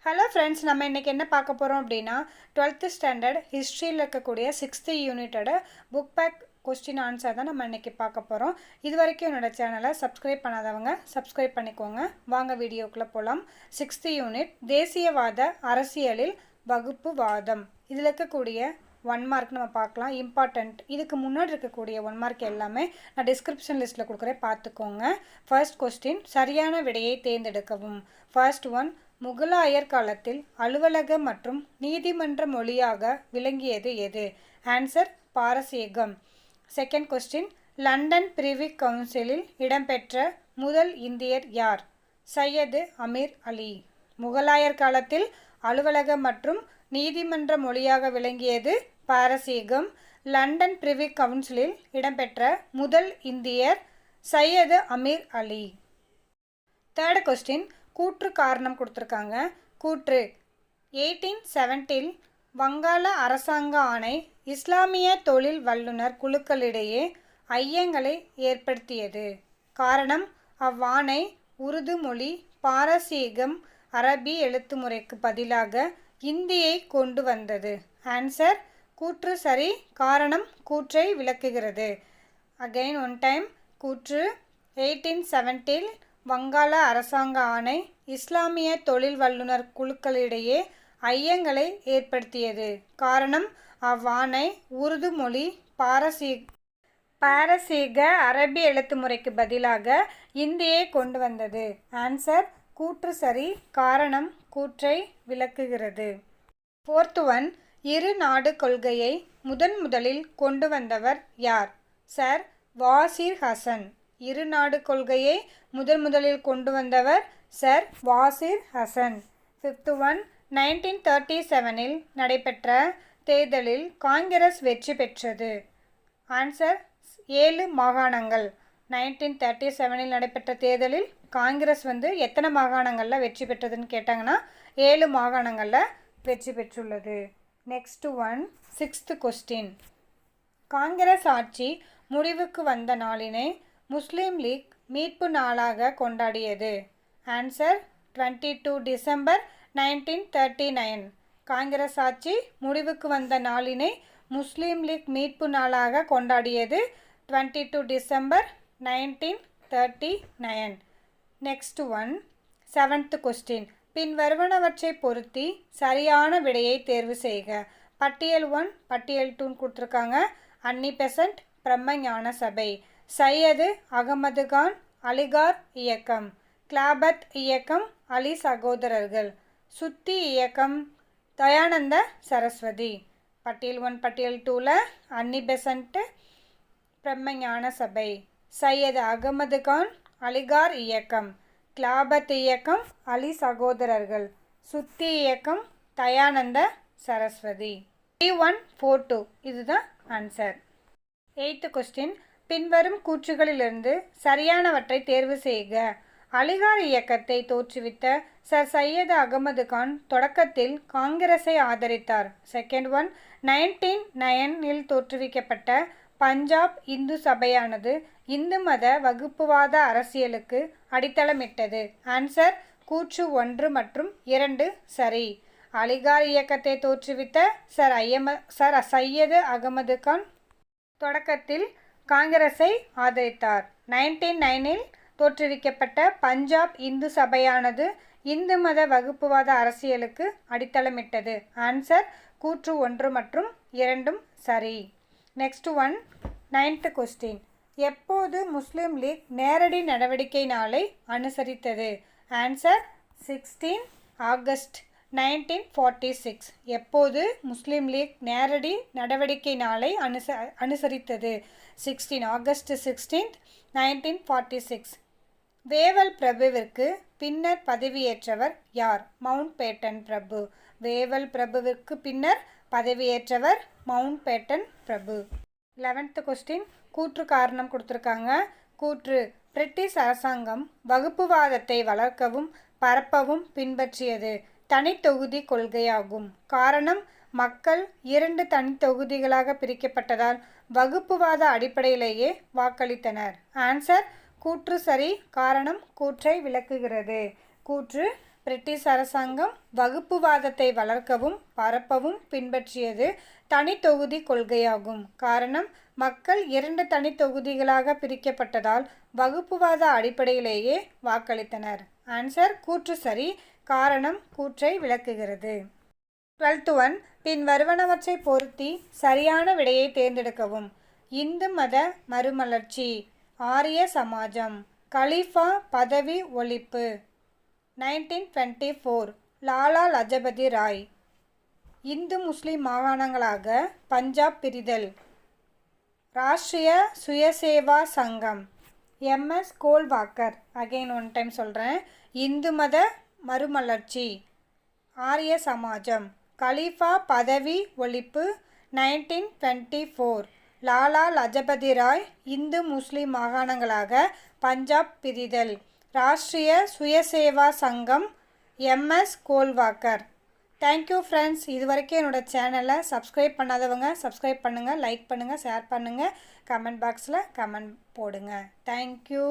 Hello friends, நம்ம இன்றைக்கி என்ன பார்க்க போகிறோம் அப்படின்னா 12th ஸ்டாண்டர்ட் ஹிஸ்ட்ரியில் இருக்கக்கூடிய 6th யூனிட்டோட புக் பேக் கொஸ்டின் ஆன்சர் தான் நம்ம இன்றைக்கி பார்க்க போகிறோம். இது வரைக்கும் என்னோடய சேனலை சப்ஸ்கிரைப் பண்ணாதவங்க சப்ஸ்கிரைப் பண்ணிக்கோங்க. வாங்க வீடியோக்குள்ளே போகலாம். 6th யூனிட் தேசியவாத அரசியலில் வகுப்புவாதம். இதில் இருக்கக்கூடிய 1 மார்க் நம்ம பார்க்கலாம். இம்பார்ட்டண்ட், இதுக்கு முன்னாடி இருக்கக்கூடிய 1 மார்க் எல்லாமே நான் டிஸ்கிரிப்ஷன் லிஸ்ட்டில் கொடுக்குறேன், பார்த்துக்கோங்க. ஃபர்ஸ்ட் கொஸ்டின், சரியான விடையை தேர்ந்தெடுக்கவும். ஃபர்ஸ்ட் ஒன், முகலாயர் காலத்தில் அலுவலக மற்றும் நீதிமன்ற மொழியாக விளங்கியது எது? ஆன்சர் பாரசீகம். செகண்ட் கொஸ்டின், லண்டன் பிரிவி கவுன்சிலில் இடம்பெற்ற முதல் இந்தியர் யார்? சையது அமீர் அலி. முகலாயர் காலத்தில் அலுவலக மற்றும் நீதிமன்ற மொழியாக விளங்கியது பாரசீகம். லண்டன் பிரிவி கவுன்சிலில் இடம்பெற்ற முதல் இந்தியர் சையது அமீர் அலி. தேர்ட் கொஸ்டின், கூற்று காரணம் கொடுத்துருக்காங்க. கூற்று, 1870 வங்காள அரசாங்க ஆணை இஸ்லாமிய தொழில் வல்லுநர் குழுக்களிடையே ஐயங்களை ஏற்படுத்தியது. காரணம், அவ்வாணை உருது மொழி பாரசீகம் அரபி எழுத்துமுறைக்கு பதிலாக இந்தியை கொண்டு வந்தது. ஆன்சர் கூற்று சரி. காரணம் கூற்றை விளக்குகிறது. Again one time. கூற்று, 1870 வங்காள அரசாங்க ஆணை இஸ்லாமிய தொழில் வல்லுநர் குழுக்களிடையே ஐயங்களை ஏற்படுத்தியது. காரணம், அவ்வாணை உருது மொழி பாரசீக அரபி எழுத்துமுறைக்கு பதிலாக இந்தியை கொண்டு வந்தது. ஆன்சர் கூற்று சரி. காரணம் கூற்றை விளக்குகிறது. ஃபோர்த் ஒன், இரு நாடு கொள்கையை முதலில் கொண்டு வந்தவர் யார்? சர் வாசிர் ஹசன். இரு நாடு கொள்கையை முதலில் கொண்டு வந்தவர் sir Wazir Hasan. Fifth one, 1937 நடைபெற்ற தேர்தலில் காங்கிரஸ் வெற்றி பெற்றது. ஆன்சர் 7 மாகாணங்கள். 1937 நடைபெற்ற தேர்தலில் காங்கிரஸ் எத்தனை மாகாணங்களில் வெற்றி பெற்றதுன்னு கேட்டாங்கன்னா 7 மாகாணங்களில் வெற்றி பெற்றுள்ளது. Next one, 6th question, Congress ஆட்சி முடிவுக்கு வந்த நாளினை முஸ்லீம் லீக் மீட்பு நாளாக கொண்டாடியது. Answer 22 December 1939. காங்கிரஸ் ஆட்சி முடிவுக்கு வந்த நாளினை முஸ்லீம் லீக் மீட்பு நாளாக கொண்டாடியது 22 December 1939. Next one, 7th question, பின் வருவனவற்றை பொருத்தி சரியான விடையை தேர்வு செய்க. பட்டியல் 1 பட்டியல் 2 கொடுத்துருக்காங்க. அன்னி பெசன்ட் பிரம்மஞான சபை, சையது அகமது கான் அலிகார் இயக்கம், கிலாபத் இயக்கம் அலி சகோதரர்கள், சுத்தி இயக்கம் தயானந்த சரஸ்வதி. பட்டியல் 1 பட்டியல் 2ல் அன்னி பெசன்ட் பிரம்மஞான சபை, சையது அகமது கான் அலிகார் இயக்கம், கிலாபத் இயக்கம் அலி சகோதரர்கள், சுத்தி இயக்கம் தயானந்த சரஸ்வதி. 3142 இதுதான் ஆன்சர். 8th கொஸ்டின், பின்வரும் கூற்றுகளிலிருந்து சரியானவற்றை தேர்வு செய்க. அலிகார் இயக்கத்தை தோற்றுவித்த சர் சையது அகமது கான் தொடக்கத்தில் காங்கிரஸை ஆதரித்தார். செகண்ட் ஒன், 1909 தோற்றுவிக்கப்பட்ட பஞ்சாப் இந்து சபையானது இந்து மத வகுப்புவாத அரசியலுக்கு அடித்தளமிட்டது. ஆன்சர் கூற்று 1 மற்றும் 2 சரி. அலிகார் இயக்கத்தை தோற்றுவித்த சர் சையது அகமது கான் தொடக்கத்தில் காங்கிரஸை ஆதரித்தார். 1909 தோற்றுவிக்கப்பட்ட பஞ்சாப் இந்து சபையானது இந்து மத வகுப்புவாத அரசியலுக்கு அடித்தளமிட்டது. ஆன்சர் கூற்று 1 மற்றும் 2 சரி. நெக்ஸ்ட் ஒன், 9th கொஸ்டின், எப்போது முஸ்லீம் லீக் நேரடி நடவடிக்கை நாளை அனுசரித்தது? Answer 16 August 1946. எப்போது முஸ்லீம் லீக் நேரடி நடவடிக்கை நாளை அனுசரித்தது? 16 ஆகஸ்ட் 16, 1946. வேவல் பிரபுவிற்கு பின்னர் பதவியேற்றவர் யார்? மவுண்ட் பேட்டன் பிரபு. வேவல் பிரபுவிற்கு பின்னர் பதவியேற்றவர் மவுண்ட் பேட்டன் பிரபு. 11th கொஸ்டின், கூற்று காரணம் கொடுத்துருக்காங்க. கூற்று, பிரிட்டிஷ் அரசாங்கம் வகுப்புவாதத்தை வளர்க்கவும் பரப்பவும் பின்பற்றியது தனித்தொகுதி கொள்கையாகும். காரணம், மக்கள் 2 தனித்தொகுதிகளாக பிரிக்கப்பட்டதால் வகுப்புவாத அடிப்படையிலேயே வாக்களித்தனர். ஆன்சர் கூற்று சரி. காரணம் கூற்றை விளக்குகிறது. கூற்று, பிரிட்டிஷ் அரசாங்கம் வகுப்புவாதத்தை வளர்க்கவும் பரப்பவும் பின்பற்றியது தனி தொகுதி கொள்கையாகும். காரணம், மக்கள் 2 தனி தொகுதிகளாக பிரிக்கப்பட்டதால் வகுப்புவாத அடிப்படையிலேயே வாக்களித்தனர். ஆன்சர் கூற்று சரி. காரணம் கூற்றை விளக்குகிறது. 12th ஒன், பின் வருவனவற்றை பொருத்தி சரியான விடையை தேர்ந்தெடுக்கவும். இந்து மத மறுமலர்ச்சி, ஆரிய சமாஜம், கலீஃபா பதவி ஒழிப்பு, 1924 லாலா லஜபதி ராய், இந்து முஸ்லிம் மாகாணங்களாக பஞ்சாப் பிரிதல், ராஷ்ட்ரிய சுயசேவா சங்கம், MS Golwalkar. Again one time சொல்கிறேன். இந்து மத மறுமலர்ச்சி, ஆரிய சமாஜம், கலீஃபா பதவி ஒழிப்பு, 1924 லாலா லஜபதி ராய், இந்து முஸ்லிம் மாகாணங்களாக பஞ்சாப் பிரிதல், ராஷ்ட்ரிய சுயசேவா சங்கம், எம்எஸ் கோல்வாக்கர். Thank you friends. இது வரைக்கும் என்னோடய சேனலை சப்ஸ்கிரைப் பண்ணாதவங்க சப்ஸ்கிரைப் பண்ணுங்கள், லைக் பண்ணுங்கள், ஷேர் பண்ணுங்கள், கமெண்ட் பாக்ஸில் கமெண்ட் போடுங்க. தேங்க்யூ.